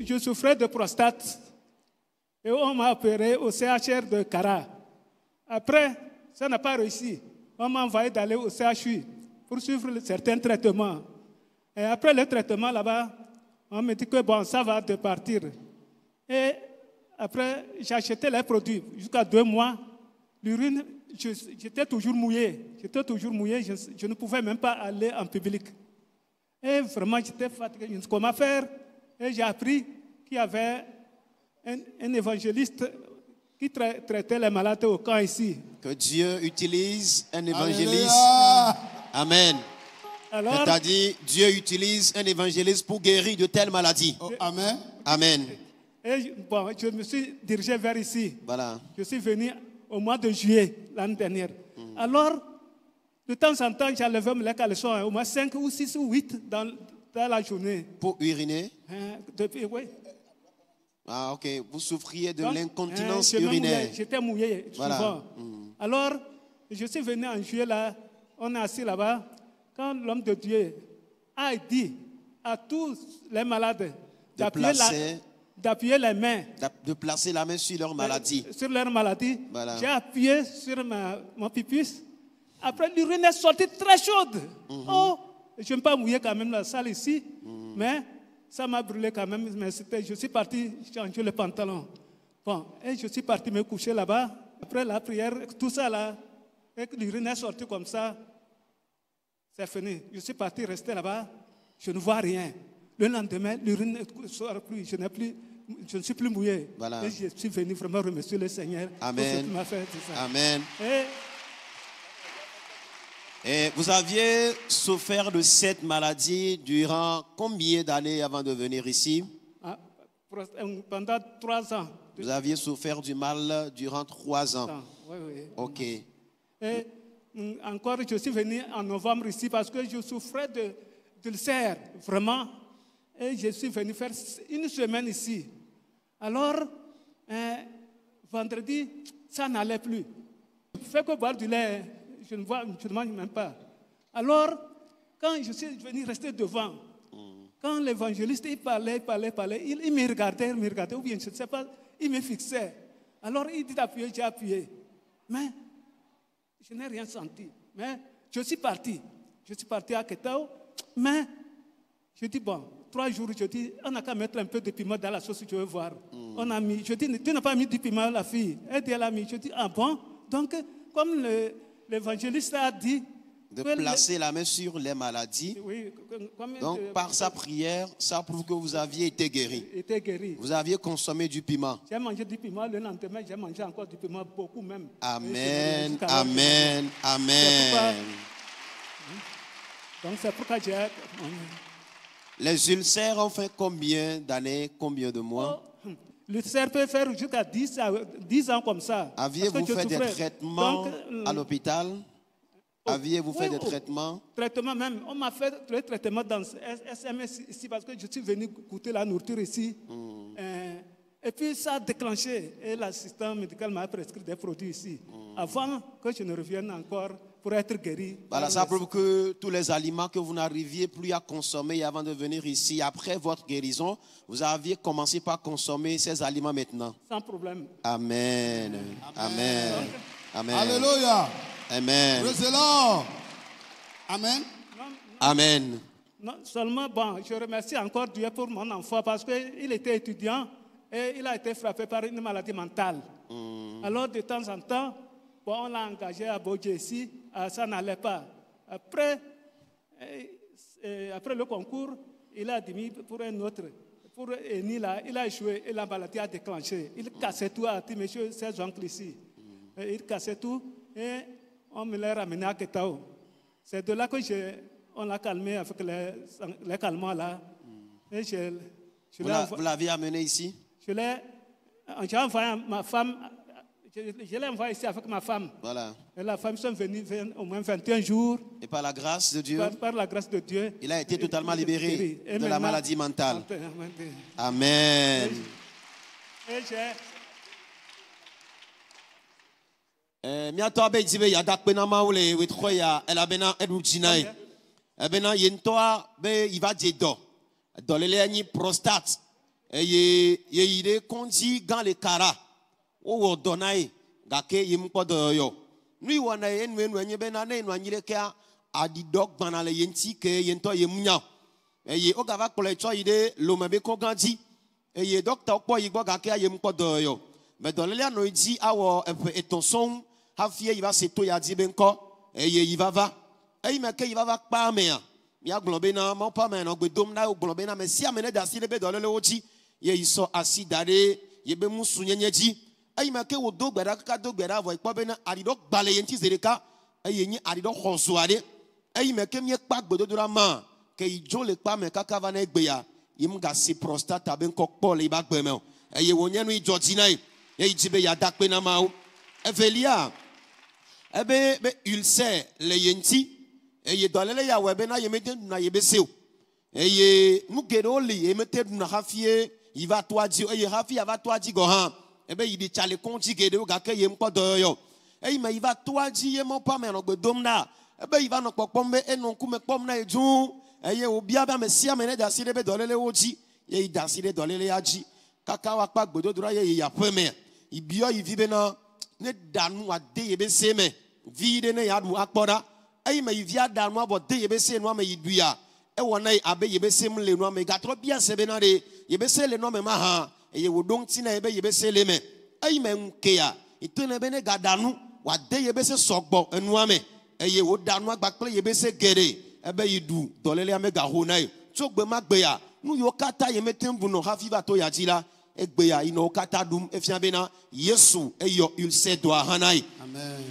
je souffrais de prostate. Et on m'a opéré au CHR de Kara. Après, ça n'a pas réussi. On m'a envoyé d'aller au CHU pour suivre certains traitements. Et après le traitement là-bas, on me dit que bon, ça va de partir. Et après, j'ai acheté les produits jusqu'à 2 mois. L'urine, j'étais toujours mouillé. Je ne pouvais même pas aller en public. Et vraiment, j'étais fatigué. Je ne sais comment faire. Et j'ai appris qu'il y avait un évangéliste qui traitait les malades au camp ici. Que Dieu utilise un évangéliste. Amen. Alors, c'est-à-dire, Dieu utilise un évangéliste pour guérir de telles maladies. Oh, amen. Amen. Et bon, je me suis dirigé vers ici. Voilà. Je suis venu au mois de juillet l'année dernière. Alors, de temps en temps, j'enlevais mes caleçons, au moins 5 ou 6 ou 8 dans la journée. Pour uriner? Oui. Ah, ok. Vous souffriez de l'incontinence urinaire. J'étais mouillé souvent. Alors, je suis venu en juillet là, on est assis là-bas, quand l'homme de Dieu a dit à tous les malades d'appuyer les mains. De placer la main sur leur maladie. Sur leur maladie. Voilà. J'ai appuyé sur mon pipus. Après, l'urine est sortie très chaude. Oh, je ne me pas mouiller quand même la salle ici, mais ça m'a brûlé quand même. Mais je suis parti changer le pantalon. Bon, et je suis parti me coucher là-bas. Après la prière, tout ça là, et l'urine est sortie comme ça, c'est fini. Je suis parti rester là-bas, je ne vois rien. Le lendemain, l'urine ne sort plus, je ne suis plus mouillé. Voilà. Et je suis venu vraiment remercier le Seigneur. Amen. Pour ce qu'il m'a fait, tout ça. Amen. Et vous aviez souffert de cette maladie durant combien d'années avant de venir ici? Pendant 3 ans. Vous aviez souffert du mal durant 3 ans. Oui, oui. Ok. Et encore, je suis venu en novembre ici parce que je souffrais d'ulcère, vraiment. Et je suis venu faire 1 semaine ici. Alors, vendredi, ça n'allait plus. Je ne fais que boire du lait. Je ne mange même pas. Alors, quand je suis venu rester devant, quand l'évangéliste il parlait, il me regardait, ou bien je ne sais pas, il me fixait. Alors, il dit d'appuyer, j'ai appuyé. Mais je n'ai rien senti. Mais je suis parti à Ketao, mais je dis, bon, 3 jours, je dis, on n'a qu'à mettre un peu de piment dans la sauce, je veux voir. On a mis, je dis, tu n'as pas mis du piment, la fille. Elle dit, elle a mis. Je dis, ah bon? Donc, comme l'évangéliste a dit, de placer la main sur les maladies. Oui, donc, par sa prière, ça prouve que vous aviez été guéri. Vous aviez consommé du piment. J'ai mangé du piment, le lendemain, j'ai mangé encore du piment, beaucoup même. Amen, amen, amen. Donc, c'est pourquoi j'ai... Les ulcères ont fait combien d'années, combien de mois? L'ulcère peut faire jusqu'à 10 ans comme ça. Aviez-vous fait des traitements à l'hôpital? Aviez-vous fait des traitements? Traitement même. On m'a fait le traitement dans SMS ici parce que je suis venu goûter la nourriture ici. Et puis ça a déclenché. Et l'assistant médical m'a prescrit des produits ici. Avant que je ne revienne encore pour être guéri. Voilà, ça prouve que tous les aliments que vous n'arriviez plus à consommer avant de venir ici, après votre guérison, vous aviez commencé par consommer ces aliments maintenant. Sans problème. Amen. Amen. Amen. Alléluia. Amen. Praise the Lord. Amen. Amen. Non, seulement, bon, je remercie encore Dieu pour mon enfant parce qu'il était étudiant et il a été frappé par une maladie mentale. Alors, de temps en temps, bon, on l'a engagé à Bodje ici, ça n'allait pas. Après le concours, il a admis pour un autre. Pour Eni, là, il a échoué et la maladie a déclenché. Il cassait tout à monsieur, ses oncles ici. Il cassait tout et on me l'a ramené à Ketao. C'est de là que on l'a calmé avec les calmants là. Et vous l'avez amené ici? J'ai envoyé ma femme. Je l'ai envoyé ici avec ma femme. Voilà. Et la femme sont venues au moins 21 jours. Et par la grâce de Dieu, par la grâce de Dieu, il a été totalement libéré de la maladie mentale. Amen. Et j'ai... miato abe dzibe ya dakpe na maule wetro ya elabena edujinai ebena yentoa be iva jedo dolele anyi prostate ye ide kondi gan le kara o wo donai gake yim podo yo nui wana enwe enye be na enu anyire ka adidok bana le yenti ke yento yemunya ye o gava kole cho ide lo mebe ko gandi ye docteur po yigbo gake yim podo yo mais dans le no di awo eton son hafie il va se to ya di benko ye yivava me ke yivava pa me ya glombe na mo pa me no gbedom na glombe na me si amene da si le be dole le oji ye iso asidare ye be musu nyenyeji me ke wo do gbera ka do gbera vo ipo be na arido gbale yenti zereka nyi arido khozuade me ke mi pa gbododura ma ke ijo le pa me kaka va na egbeya yim ga si prostate ben ko po le ba gbe me wo nyenu ijo jinai ye ijibe ya dakpe na ma evelia ebe be ulcer le yenti ye dolele ya webe na ye mete na ye beseu ye nugero li ye mete na hafie il va toi dire ye hafie va toi dire go han ebe yidi chale konti gede ga ke ye mpo do yo me il va toi dire ye mo pa me no gbedom na ebe il va no popombe enu kume pom na ejun ye obia ba me sia me ne da sire be dolele oji ye da sire dolele aji kaka wa pa gbododura ye ya peme ibio yivibe na ne danu ade ye be seme vide ne ya du akpora me yivia danu abode ye be se no me yidua wona abe ye be sem le no me gatro bia sebe na de ye be se le no me ma ha ye wodon ti na ye be se le me me nkea itene be ne gadanu wade ye be se sogbo enu ame ye wodanu agbakle ye be se gere ebe yidu dolele ame ga ho na tsogbe magbe ya nu yo kata ye metembu no hafi va to ya jila egbe ya ino kata dum efia be na yesu eyo ulse do hanai Amen.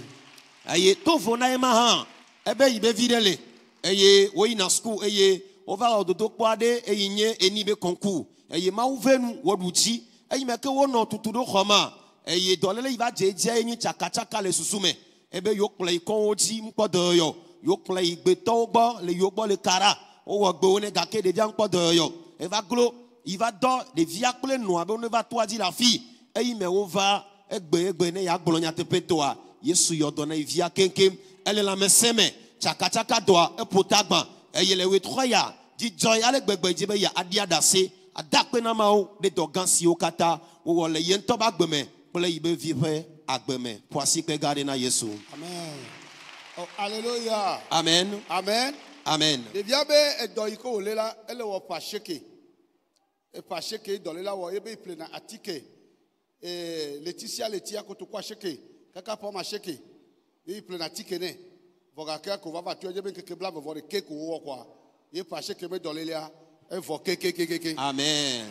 Aye to fona e ma ha ebe yibe videle eye wo ina school eye over ododo kwade eyinye enibe konku eye ma uvenu woduchi eye meke wo no tutudo khoma eye dolele iba jeje enyi chakachaka le susume ebe yo play kon oji mpodo yo play igbe to gbo le yo gbo le kara o wo gbe one gake de dia mpodo yo e va glo il va dans les viacle no abe on va toi dire la fille eye me wo va egbe ne ya gbolo nya tepetoa yesu yo dona via kenkem elle la meseme chakachaka doa epotagba eyele we troya di joy ale gbegbe jibe ya adia dase adakpe na mawo de dogansi okata wo le yento ba gbeme pele ibe vivre agbeme poisi pe garder na yesu. Amen. Oh, alléluia. Amen. Amen. Amen. De viabe e do iko olela ele wo pasheke. E pasheke dolela wo ebe plena atike. E Laetitia letia ko to kwa sheke. Kaka po ma sheke. E plena atike ne. Voga ko va tu ebe keke bla vo de keko wo kwa. E pasheke me dolelia e vo keke. Amen.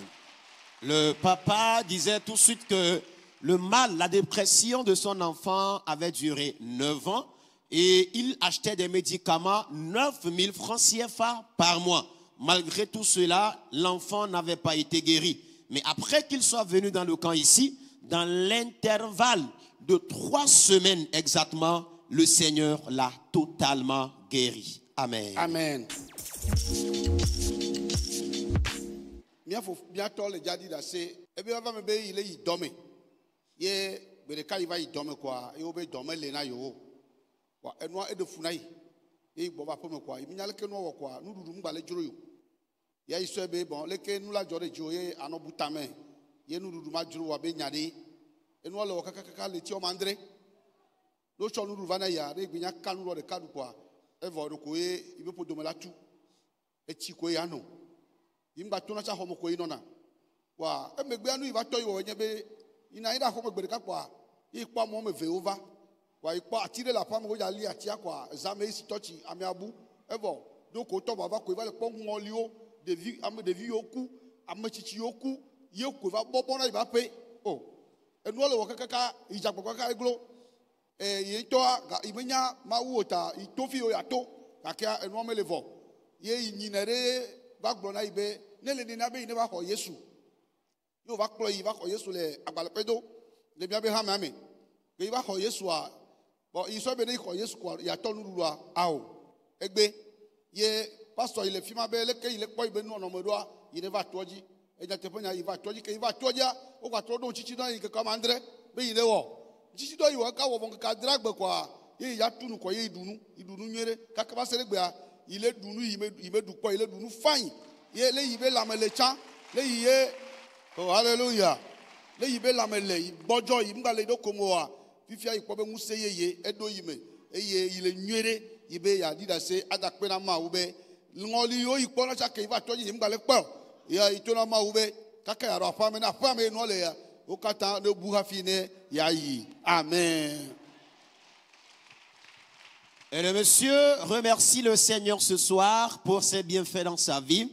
Le papa disait tout de suite que le mal, la dépression de son enfant avait duré 9 ans et il achetait des médicaments 9 000 francs CFA par mois. Malgré tout cela, l'enfant n'avait pas été guéri. Mais après qu'il soit venu dans le camp ici, dans l'intervalle de 3 semaines exactement, le Seigneur l'a totalement guéri. Amen. Amen. Bien faut bien tol le jadi da se e bi va me be ile yi dome ye be de kai va yi dome kwa e obe dome le na yo wa enwa e de funai e bo ba pome kwa mi nyale ke no wo kwa nu dudu mgbale juro yo ya iso be bon le ke nu la jore jo ye ano butame ye nu dudu ma juro wa be nyade enu le kaka le ti o mandre no cho nu dudu va na ya re gbinya kanu ro de kadu kwa e vo do ko e ibe po dome la tu e ti ko ya no imba tuna cha homo ko inona wa emegbe anu iba to yo nyebe ina ida homo gbere kakwa ipa mo me veova wa ipa atire la pam go ya li atia kwa zame isi tochi ami abu evo do ko to baba ko iba le pon olio de vi yoku amachichi yoku ye ko va bobo na iba pe o enu ole wo kaka ijagbo kaka iglo ye to ga imenya mawuota itofi o yato kaka enu me levo ye nyinere bagbona ibe nele ni na be ni ba ko Yesu yo ba klo yi ba ko Yesu le agbalepedo le bia be ha mame be ba ko Yesu a bo iso be ni ko Yesu ko ya tonu lulu a o egbe ye pastor ile fima be le ke ile po ibe nu ono modo a ile va toji e ja teponya yi va toji ke va toja o kwa todo chichi na yi ke kama andre be ile wo chichi do yi wo ka wo bon ka dragbe kwa ye ya tunu ko ye idunu nyere ka ka ba sele gbe a ile dunu yime du po ile dunu fine ye le yibe lamele cha le yiye Oh, hallelujah. Le yibe lamele, bojo yimba le do komoa. Fifia ikobe museye ye edo yime. Eye ile nyere yibe ya dida se adakpe na ma ube. Ngoli yo ikpona cha ke iba toji yimba le kpo. Ya itona ma ube. Kaka ya rafame na fame no le ya. Okata ne buha fine ya yi. Amen. Et le monsieur remercie le Seigneur ce soir pour ses bienfaits dans sa vie.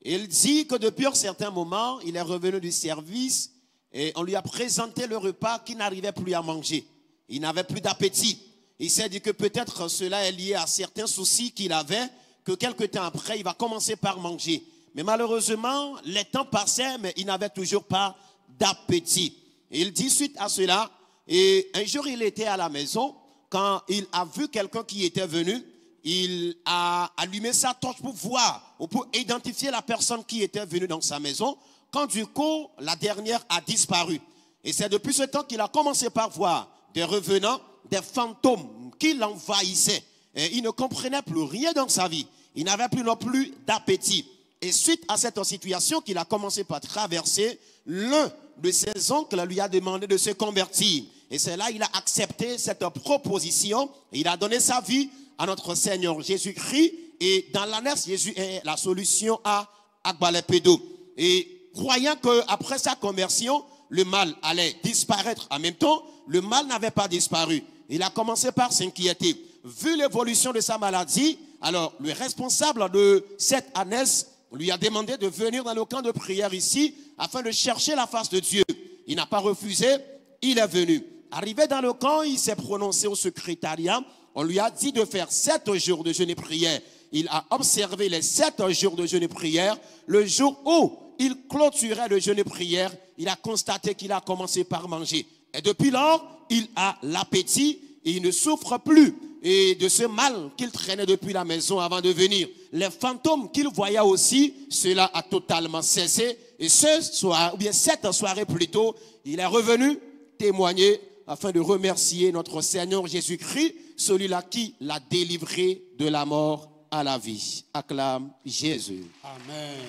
Il dit que depuis un certain moment, il est revenu du service et on lui a présenté le repas qu'il n'arrivait plus à manger. Il n'avait plus d'appétit. Il s'est dit que peut-être cela est lié à certains soucis qu'il avait, que quelque temps après, il va commencer par manger. Mais malheureusement, les temps passaient, mais il n'avait toujours pas d'appétit. Et il dit suite à cela, et un jour il était à la maison, quand il a vu quelqu'un qui était venu, il a allumé sa torche pour voir, ou pour identifier la personne qui était venue dans sa maison, quand du coup, la dernière a disparu. Et c'est depuis ce temps qu'il a commencé par voir des revenants, des fantômes qui l'envahissaient. Et il ne comprenait plus rien dans sa vie. Il n'avait plus non plus d'appétit. Et suite à cette situation qu'il a commencé par traverser, l'un de ses oncles lui a demandé de se convertir. Et c'est là qu'il a accepté cette proposition. Il a donné sa vie à notre Seigneur Jésus-Christ. Et dans l'annexe, Jésus est la solution à Agbalepédo. Et croyant qu'après sa conversion, le mal allait disparaître en même temps, le mal n'avait pas disparu. Il a commencé par s'inquiéter. Vu l'évolution de sa maladie, alors le responsable de cette annexe lui a demandé de venir dans le camp de prière ici afin de chercher la face de Dieu. Il n'a pas refusé, il est venu. Arrivé dans le camp, il s'est prononcé au secrétariat. On lui a dit de faire 7 jours de jeûne et prière. Il a observé les 7 jours de jeûne et prière. Le jour où il clôturait le jeûne et prière, il a constaté qu'il a commencé par manger. Et depuis lors, il a l'appétit et il ne souffre plus et de ce mal qu'il traînait depuis la maison avant de venir. Les fantômes qu'il voyait aussi, cela a totalement cessé. Et ce soir, ou bien cette soirée plutôt, il est revenu témoigner afin de remercier notre Seigneur Jésus-Christ, celui-là qui l'a délivré de la mort à la vie. Acclame Jésus. Amen.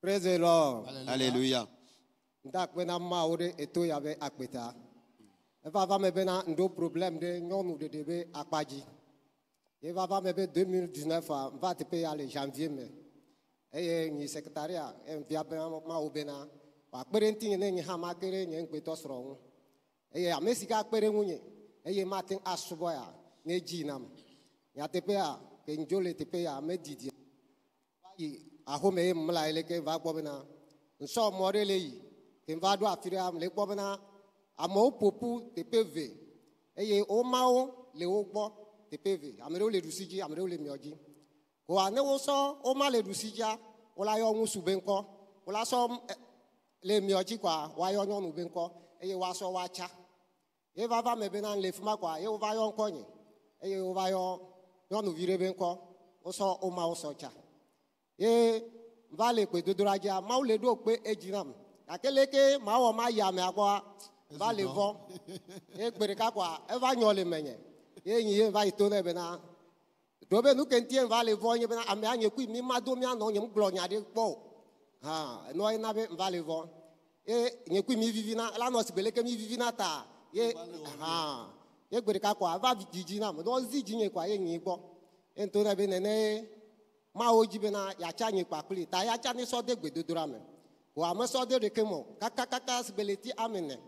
Praise the Lord. Alléluia. Ndak bena maore eto yave akpeta. Eva va me bena ndo problème de nyonu de debe akpaji. Eva va me be 2019 va te payer le janvier mais. Et ni secrétariat en via bena ma obena. Wa perenti ne ni ha makere ni nkpeto sro. Et amesika pere munye. Et matin asuboya ne jinam. Ya te payer ke njole te payer me didi. Ahome mla eleke va bobena. Nso morele yi. Va do afira le bobena amo popu TPV eye o mao le ogbo TPV amere le rusiji amere le mioji ko ane wo so o ma le rusija o la yo nsu benko o la so le mioji kwa wa yo nyonu benko eye wa so wa cha e va va me bena le fuma kwa e o va yo nkonye eye o va yo nyonu vire benko o so o ma o so cha e va le pe dodoraja ma o le do pe ejinam akeleke ma wo ma ya me akwa va le vo e gbereka kwa e va nyole menye e yin va ito na be na do be nu kentie va le vo yin be na ame anye ku mi ma do mi ano nyem glo nya de po ha no ina be va le vo e nye ku mi vivi na la no sibeleke mi vivi na ta ye ha e gbereka kwa va jiji na mo do zi jinye kwa ye yin gbo ento na be nene ma oji be na ya cha nye kwa kuli ta ya cha ni so de gbedodora me wa maso de rekemo kaka sibeleti amene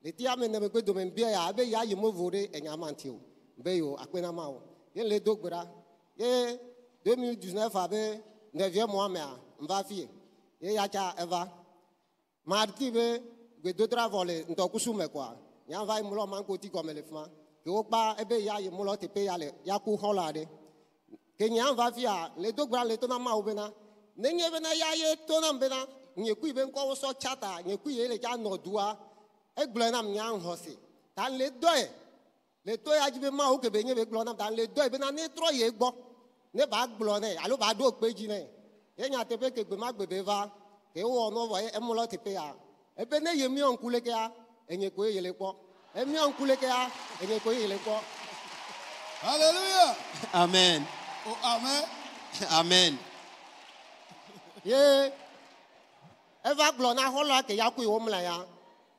leti amene me gbedo me bia ya abe ya yimo vore enyamantio be yo akpena mawo ye le dogbara ye 2019 abe 9e mois me mva fie ye ya cha eva marti be gbedo travole ntokusu me kwa ya va imulo manko ti ko mele fma ke o pa ebe ya yimulo te pe ya le ya ku holade ke nya va fia le dogbara le to na mawo be na nenye be na ya ye to na be na nyekui ben ko so chata nyekui ele ja no dua e glo na mnya hosi tan le to ya jibe ma o ke be nye be glo na tan le do be na ni tro ye gbo ne ba glo ne alo ba do pe ji ne ye nya te pe ke gbe ma gbe be va ke wo no wo e mu lo te pe ya e be ne ye mi on kule ke ya enye ko ye le po e mi on kule ke ya enye ko ye le po. Hallelujah. Amen. Oh, amen. Amen. Ye eva glona hola ke yakui omla ya.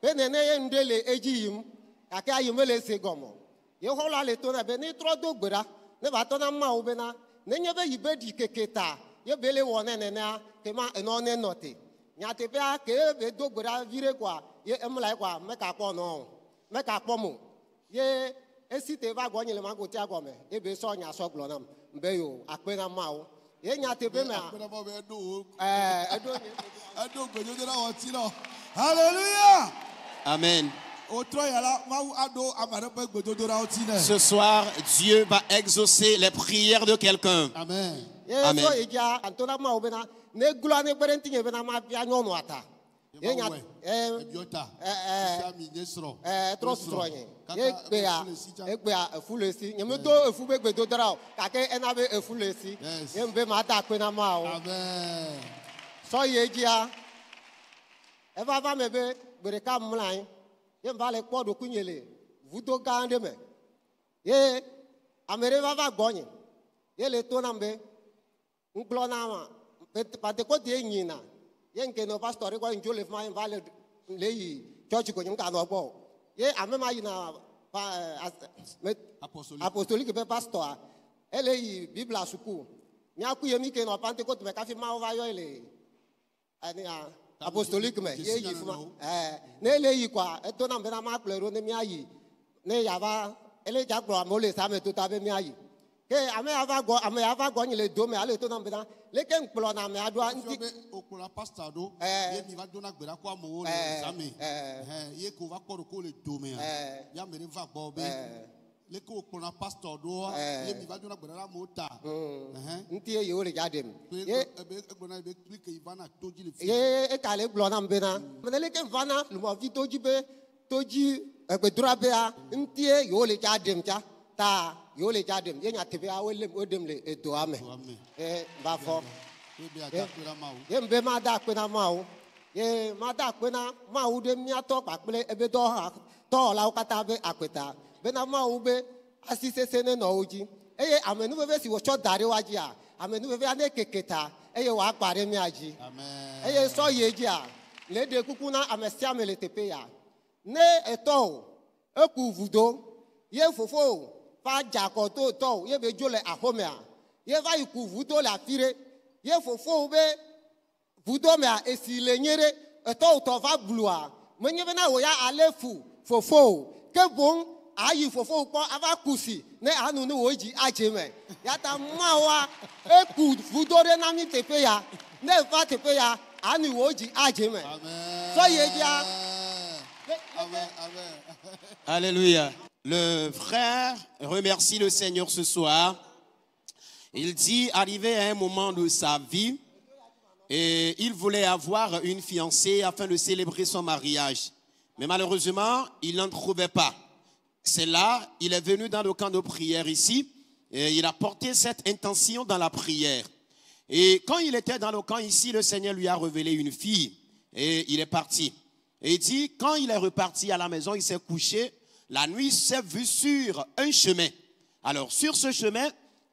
Be nene ye ndele ejiyim. Aka yimele segomo. Ye hola le tona be ni tro do gbera. Ne ba tona ma obena. Ne nyebe yibe di keketa. Ye bele wona nene ke ma eno ne note. Nyate pe a ke be do gbera vire kwa. Ye emla kwa me ka po no. Me ka po mu. Ye esite va gwanyele magoti agome. E be so nya so glonam. Mbe yo akpena ma o. Ye nyate pe me. Hallelujah. Amen. Ce soir, Dieu va exaucer les prières de quelqu'un. Amen. Amen. Vale quadro cunhele, vuto gande me. Ye, amereva va gonye. Ye le tonambe, glonama, pantecote yenina. Yen que no pastor igual en Jolif Mayan Valley lei, church con un cano bo. Ye, amema ina apostolique pe pastor. Ele Bibla suku. Nyaku yemi que no pantecote me cafi ma va yo ele. Ania. Apostolique mais ye yifuma ne le yi kwa etona mbena ma plero ne mi ayi ne yava ele ja gbo amole sa me to ta be mi ayi ke ame ava go nyile do me ale etona mbena le ke nkplo na me adwa nti okura pastor do ye mi va dona gbera kwa mo wo le sami ye ko va ko le do me ya me va gbo be le ko okura pastor do ye mi va dona gbera mo ta nti ye wo le jadem ye egbona be explique ivana toji le fi ye e kale gbo na mbena me le ke vana lu vi toji be toji egbedura be a nti ye wo le jadem cha ta yo le jadem ye nya tebe a wele odem le edo ame ba fo ye mbe ma da pe na ma o ye ma da pe na ma u de mi ato pa pe ebe do ha to la ukata be akweta be na ma u be asise se ne no oji eye amenu be si wo cho dare waji a amenu be ane keketa eye wa pare mi aji amen eye so ye ji a le de kuku na amesia me le tepe ya ne eto eku vudo ye fofo fa jako to ye be jole ahomea ye va iku vudo la fire ye fofo be vudo me a esile nyere eto to va blua menye be na wo ya alefu fofo ke bon ayi fofo po ava kusi ne anu ni wo ji ajeme ya ta mawa eku vudo re na mi tepe ya ne va tepe ya anu wo ji ajeme amen so ye dia amen amen Alléluia. Le frère remercie le Seigneur ce soir. Il dit, arrivé à un moment de sa vie, et il voulait avoir une fiancée afin de célébrer son mariage. Mais malheureusement, il n'en trouvait pas. C'est là, il est venu dans le camp de prière ici, et il a porté cette intention dans la prière. Et quand il était dans le camp ici, le Seigneur lui a révélé une fille, et il est parti. Et il dit, quand il est reparti à la maison, il s'est couché. La nuit s'est vue sur un chemin. Alors, sur ce chemin,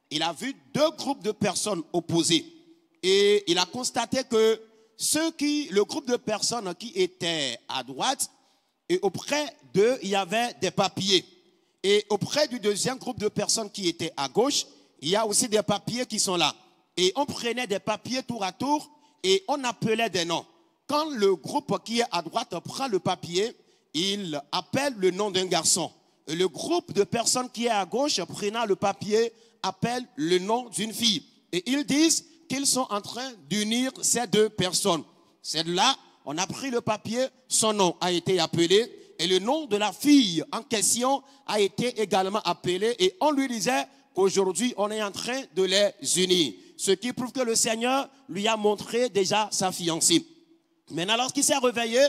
il a vu deux groupes de personnes opposées. Et il a constaté que le groupe de personnes qui étaient à droite, et auprès d'eux, il y avait des papiers. Et auprès du deuxième groupe de personnes qui étaient à gauche, il y a aussi des papiers qui sont là. Et on prenait des papiers tour à tour et on appelait des noms. Quand le groupe qui est à droite prend le papier, il appelle le nom d'un garçon. Et le groupe de personnes qui est à gauche, prenant le papier, appelle le nom d'une fille. Et ils disent qu'ils sont en train d'unir ces deux personnes. C'est là, on a pris le papier, son nom a été appelé, et le nom de la fille en question a été également appelé, et on lui disait qu'aujourd'hui, on est en train de les unir. Ce qui prouve que le Seigneur lui a montré déjà sa fiancée. Maintenant, lorsqu'il s'est réveillé,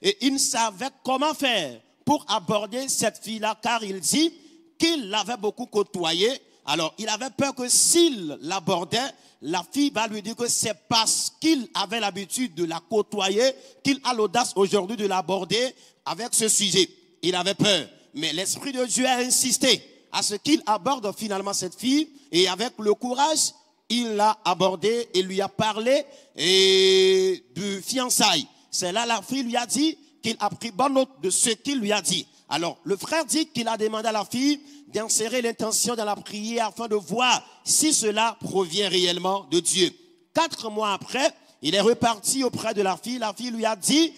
et il ne savait comment faire pour aborder cette fille-là, car il dit qu'il l'avait beaucoup côtoyée. Alors, il avait peur que s'il l'abordait, la fille va lui dire que c'est parce qu'il avait l'habitude de la côtoyer qu'il a l'audace aujourd'hui de l'aborder avec ce sujet. Il avait peur. Mais l'Esprit de Dieu a insisté à ce qu'il aborde finalement cette fille. Et avec le courage, il l'a abordé et lui a parlé et de fiançailles. C'est là la fille lui a dit qu'il a pris bonne note de ce qu'il lui a dit. Alors, le frère dit qu'il a demandé à la fille d'insérer l'intention dans la prière afin de voir si cela provient réellement de Dieu. 4 mois après, il est reparti auprès de la fille. La fille lui a dit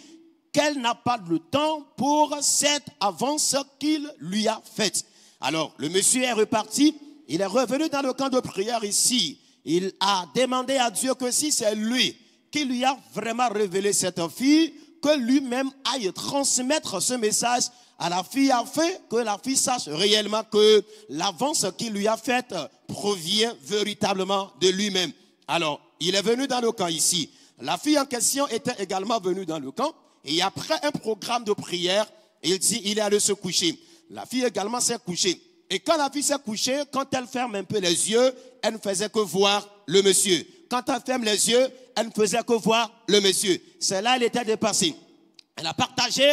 qu'elle n'a pas le temps pour cette avance qu'il lui a faite. Alors, le monsieur est reparti. Il est revenu dans le camp de prière ici. Il a demandé à Dieu que si c'est lui qui lui a vraiment révélé cette fille, que lui-même aille transmettre ce message à la fille afin que la fille sache réellement que l'avance qu'il lui a faite provient véritablement de lui-même. Alors, il est venu dans le camp ici. La fille en question était également venue dans le camp et après un programme de prière, il dit il est allé se coucher. La fille également s'est couchée. Et quand la fille s'est couchée, quand elle ferme un peu les yeux, elle ne faisait que voir le monsieur. Quand elle ferme les yeux, elle ne faisait que voir le monsieur. C'est là elle était dépassée. Elle a partagé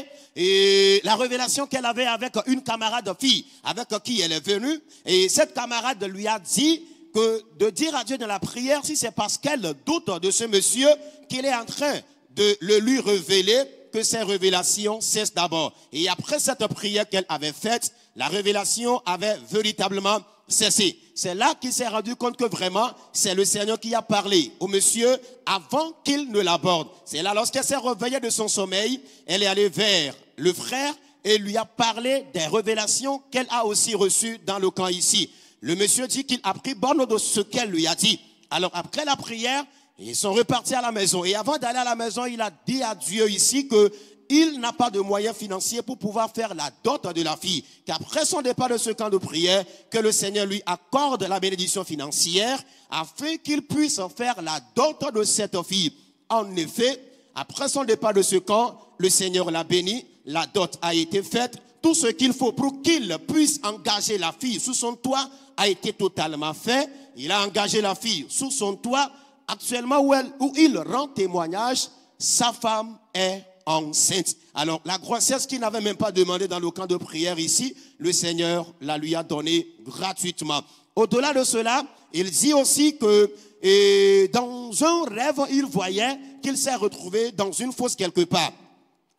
la révélation qu'elle avait avec une camarade fille avec qui elle est venue. Et cette camarade lui a dit que de dire à Dieu dans la prière, si c'est parce qu'elle doute de ce monsieur, qu'il est en train de le lui révéler, que ces révélations cessent d'abord. Et après cette prière qu'elle avait faite, la révélation avait véritablement cessé. C'est là qu'il s'est rendu compte que vraiment, c'est le Seigneur qui a parlé au monsieur avant qu'il ne l'aborde. C'est là, lorsqu'elle s'est réveillée de son sommeil, elle est allée vers le frère et lui a parlé des révélations qu'elle a aussi reçues dans le camp ici. Le monsieur dit qu'il a pris bonne note de ce qu'elle lui a dit. Alors après la prière, ils sont repartis à la maison. Et avant d'aller à la maison, il a dit à Dieu ici que il n'a pas de moyens financiers pour pouvoir faire la dot de la fille. Qu'après son départ de ce camp de prière, que le Seigneur lui accorde la bénédiction financière afin qu'il puisse faire la dot de cette fille. En effet, après son départ de ce camp, le Seigneur l'a béni, la dot a été faite. Tout ce qu'il faut pour qu'il puisse engager la fille sous son toit a été totalement fait. Il a engagé la fille sous son toit. Actuellement, où il rend témoignage, sa femme est enceinte. Alors, la grossesse qu'il n'avait même pas demandé dans le camp de prière ici, le Seigneur la lui a donnée gratuitement. Au-delà de cela, il dit aussi que dans un rêve, il voyait qu'il s'est retrouvé dans une fosse quelque part.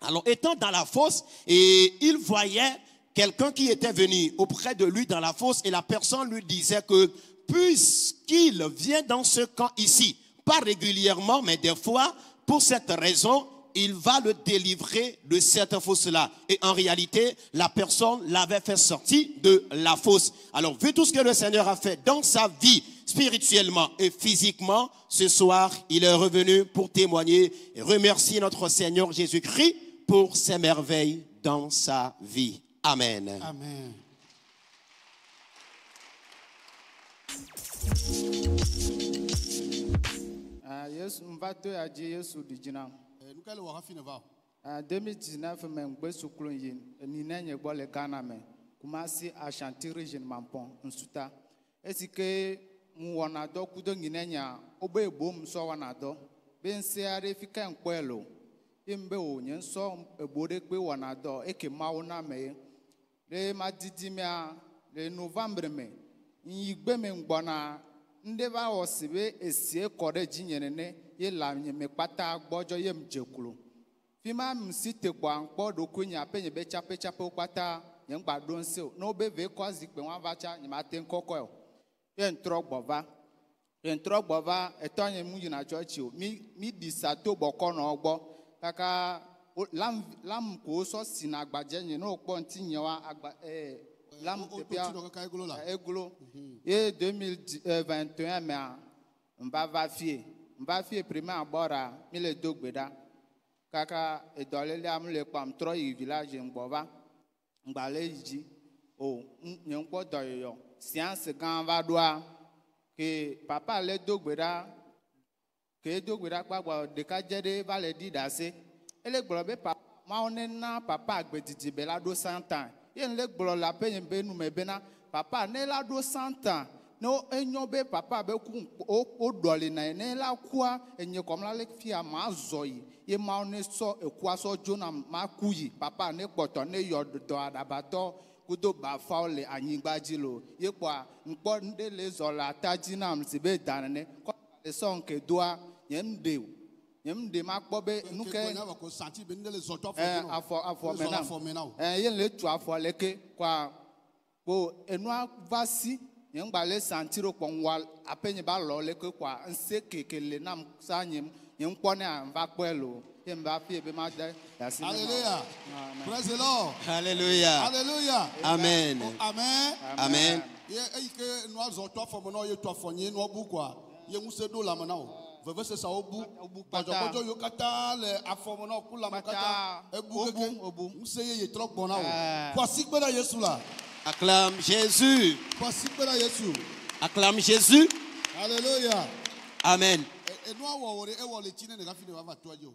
Alors, étant dans la fosse, et il voyait quelqu'un qui était venu auprès de lui dans la fosse et la personne lui disait que puisqu'il vient dans ce camp ici, pas régulièrement, mais des fois, pour cette raison, il va le délivrer de cette fosse-là. Et en réalité, la personne l'avait fait sortir de la fosse. Alors, vu tout ce que le Seigneur a fait dans sa vie, spirituellement et physiquement, ce soir, il est revenu pour témoigner et remercier notre Seigneur Jésus-Christ pour ses merveilles dans sa vie. Amen. Amen. Yesu mvato ya je Yesu dijina. Nous allons voir fin va. 2019 me ngbe sukulu yin ni nenye gbo le Ghana me Kumasi Ashanti region Mampon nsuta. Esike mu wona do kudo nginenya obo ebom so wana do. Be nsiare fika nkwelo. Imbe o nyen so ebode pe wana do eke mawo na me. Le madidi me le November me. Yigbe me ngbona ndeba osibe esie kore jinyenene ye la me pata gbojo ye mjekulu fima msite kwa nkpo do kunya penye be chape kwata ye ngbado nse no be ve kwazi pe wan vacha ni mate nkoko ye ntro gbova etonye mu yina church o mi disato boko na ogbo kaka lam ko so sinagbaje yin no ogbo ntinye wa agba lam tepia eglo et 2021 mais mba fie primaire abora mile dogbeda kaka edolele amle pam tro yi village ngbova ngbale yiji o nyenpo doyo science gan va doa que papa le dogbeda gbagbo de ka jede va le di dase ele gborobe papa ma onena papa agbedidi bela do 100 ans yen le gboro la penye be nu me bena papa ne la do 100 ans no enyo be papa be ku o dole na ne la kwa enye komla le fia ma zoyi ye ma ne so ekwa so jona ma kuyi papa ne gboto ne yodo adabato kudo bafawo le anyigba dzi lo ye kpɔa ŋkpɔ ŋɖe le zɔ le ata dzi nam si be da nene kɔ le sɔn ke doa nye ŋɖe ma kpɔ be nu ke afɔ me nam ye le tu afɔ le ke kɔa ko enua va si nye ŋgba le santi ro kpɔ ŋua ape nye ba lɔ le ke kɔa ŋse keke le nam sa nye ŋkpɔ ne va kpɔe lo. Hallelujah. Praise the Lord. Hallelujah. Hallelujah. Amen. Amen. Amen. Ye que nous avons toi formons ye toi fournier nous abou quoi. Ye nous c'est do la maintenant. Veve c'est ça obu. Parce que yo kata le aformons pour la makata. Obu. Nous c'est ye trop bon là. Voici que là Jésus là. Acclame Jésus. Voici que là Jésus. Acclame Jésus. Alléluia. Amen. Et nous avons les tine ne rafine va toi yo.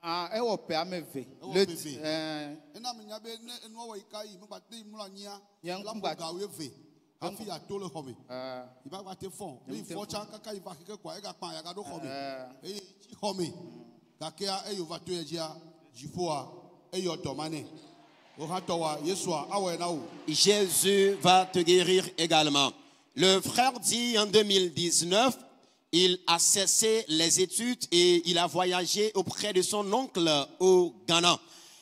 Ah, ewo pe ameve. Le ena me nyabe enu wo ikai me gbate imula nya la mo ga we ve afi ya to le home iba gba te fon ni fo cha kaka iba keke kwa e ga pan ya ga do home e chi home ga ke a e yo va to ye dia jifoa e yo domane o ha to wa Yesu a awe na o. Jésus va te guérir également. Le frère dit en 2019 il a cessé les études et il a voyagé auprès de son oncle au Ghana.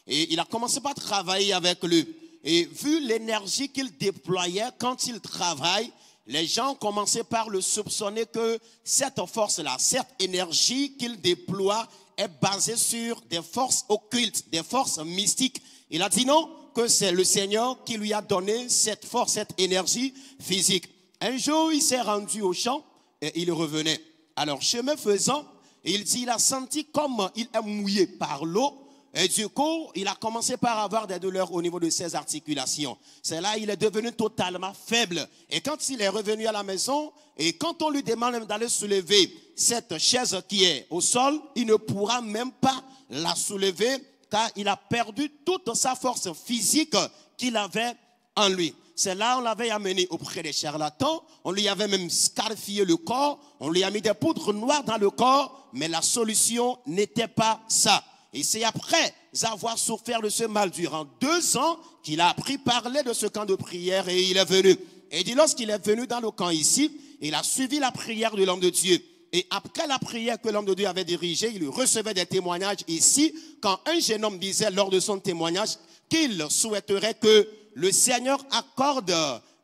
Et il a commencé par travailler avec lui. Et vu l'énergie qu'il déployait quand il travaille, les gens commençaient par le soupçonner que cette force-là, cette énergie qu'il déploie est basée sur des forces occultes, des forces mystiques. Il a dit non, que c'est le Seigneur qui lui a donné cette force, cette énergie physique. Un jour, il s'est rendu au champ et il revenait. Alors, chemin faisant, il dit, il a senti comme il est mouillé par l'eau. Et du coup, il a commencé par avoir des douleurs au niveau de ses articulations. C'est là il est devenu totalement faible. Et quand il est revenu à la maison, et quand on lui demande d'aller soulever cette chaise qui est au sol, il ne pourra même pas la soulever car il a perdu toute sa force physique qu'il avait en lui. C'est là on l'avait amené auprès des charlatans, on lui avait même scarifié le corps, on lui a mis des poudres noires dans le corps, mais la solution n'était pas ça. Et c'est après avoir souffert de ce mal durant 2 ans qu'il a appris parler de ce camp de prière et il est venu. Et dit lorsqu'il est venu dans le camp ici, il a suivi la prière de l'homme de Dieu. Et après la prière que l'homme de Dieu avait dirigée, il recevait des témoignages ici, quand un jeune homme disait lors de son témoignage qu'il souhaiterait que le Seigneur accorde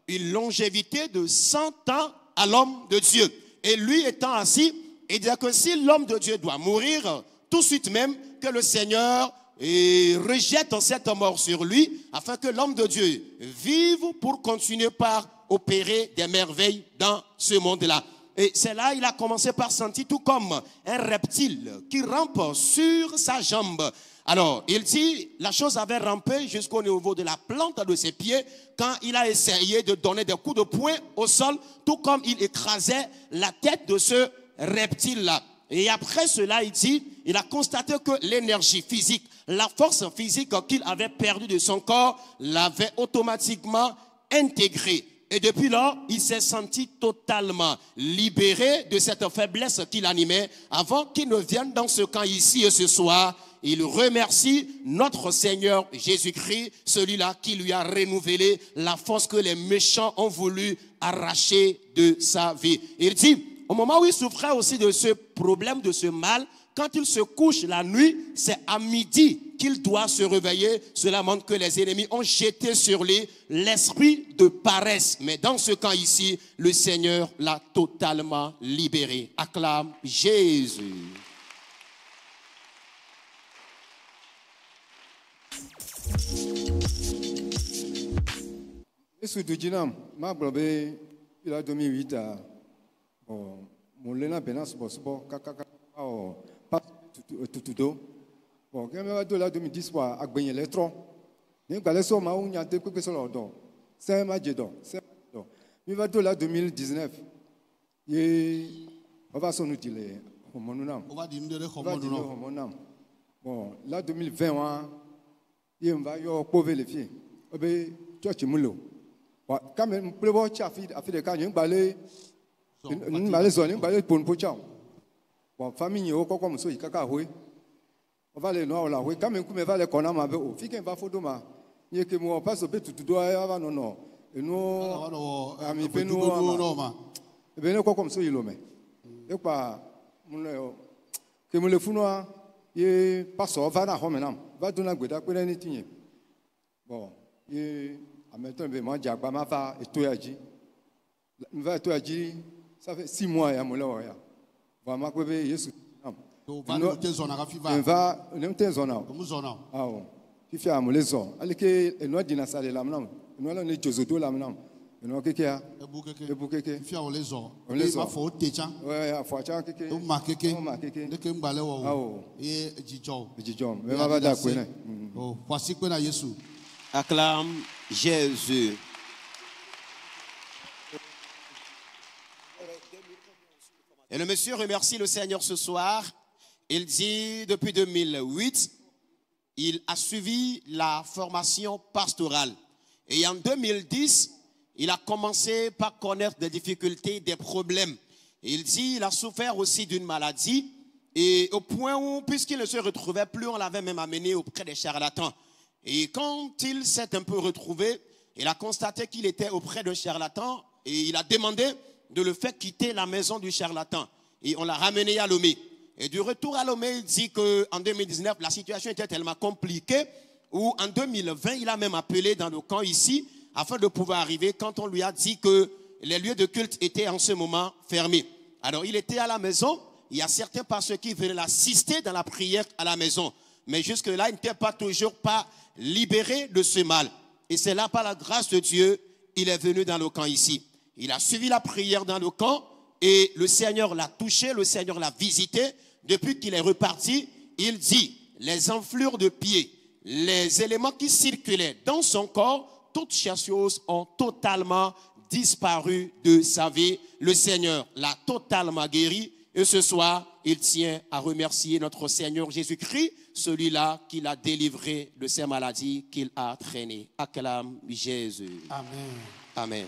une longévité de 100 ans à l'homme de Dieu. Et lui étant assis, il disait que si l'homme de Dieu doit mourir, tout de suite même que le Seigneur rejette cette mort sur lui, afin que l'homme de Dieu vive pour continuer par opérer des merveilles dans ce monde-là. Et c'est là il a commencé par sentir tout comme un reptile qui rampe sur sa jambe. Alors, il dit, la chose avait rampé jusqu'au niveau de la plante de ses pieds quand il a essayé de donner des coups de poing au sol, tout comme il écrasait la tête de ce reptile-là. Et après cela, il dit, il a constaté que l'énergie physique, la force physique qu'il avait perdue de son corps, l'avait automatiquement intégrée. Et depuis là, il s'est senti totalement libéré de cette faiblesse qu'il animait avant qu'il ne vienne dans ce camp ici et ce soir. Il remercie notre Seigneur Jésus-Christ, celui-là qui lui a renouvelé la force que les méchants ont voulu arracher de sa vie. Il dit, au moment où il souffrait aussi de ce problème, de ce mal, quand il se couche la nuit, c'est à midi qu'il doit se réveiller. Cela montre que les ennemis ont jeté sur lui l'esprit de paresse. Mais dans ce cas ici, le Seigneur l'a totalement libéré. Acclame Jésus. Yesu dujinam ma blobe ila 2008 a mon lena benas bosbo kaka o pa tutudo bon quand même de la 2010 wa agbenye letro ni gba leso ma unya de pepe so lodo se ma jedo mi va de la 2019 ye on va son utile homonunam On va dire de homonunam. Bon la 2020 wa ye va yo pove le fie obe church mulo wa quand même plebo chafi afide ka yin gbale ni male zo ni gbale pon po chao bon famille yo kokko so ikaka hoye on va le no la hoye quand même ku me va le kona ma be o fi ken va fodo ma Il y a que moi, pas au tout doigt, non. Et nous, amis, nous, et bien, quoi comme ça, il l'homme. Et pas, que me le fous, il passe au va dans le va donner un goût à quoi il bon, et en même temps, moi, j'ai pas ma femme et tout a dit. Va tout a dit, ça fait 6 mois, il y a mon là. Vraiment, que Jésus. Va, nous t'es zone à va, nous t'es zone à. Ah, qui fait à mon les zones. Allez, que nous dit na salle là, maintenant. Nous allons les Josué là, maintenant. Nous qu'est-ce qu'il y a? Et bouquet. Qui fait à les zones. Les zones. Faut técha. Ouais, faut técha. Qu'est-ce? On marque que. On marque que. De que m'balé ou. Ah oh. Et Djidjom. Djidjom. Mais va d'accord. Oh, voici que na Jésus. Acclame Jésus. Et le monsieur remercie le Seigneur ce soir. Il dit, depuis 2008, il a suivi la formation pastorale. Et en 2010, il a commencé par connaître des difficultés, des problèmes. Et il dit, il a souffert aussi d'une maladie. Et au point où, puisqu'il ne se retrouvait plus, on l'avait même amené auprès des charlatans. Et quand il s'est un peu retrouvé, il a constaté qu'il était auprès d'un charlatan et il a demandé de le faire quitter la maison du charlatan. Et on l'a ramené à Lomé. Et du retour à Lomé, il dit qu'en 2019, la situation était tellement compliquée où en 2020, il a même appelé dans le camp ici afin de pouvoir arriver quand on lui a dit que les lieux de culte étaient en ce moment fermés. Alors il était à la maison, il y a certains pasteurs qui venaient l'assister dans la prière à la maison. Mais jusque-là, il n'était pas toujours pas libéré de ce mal. Et c'est là, par la grâce de Dieu, il est venu dans le camp ici. Il a suivi la prière dans le camp et le Seigneur l'a touché, le Seigneur l'a visité. Depuis qu'il est reparti, il dit, les enflures de pieds, les éléments qui circulaient dans son corps, toutes ces choses ont totalement disparu de sa vie. Le Seigneur l'a totalement guéri. Et ce soir, il tient à remercier notre Seigneur Jésus-Christ, celui-là qui l'a délivré de ces maladies qu'il a traînées. Acclame Jésus. Amen. Amen.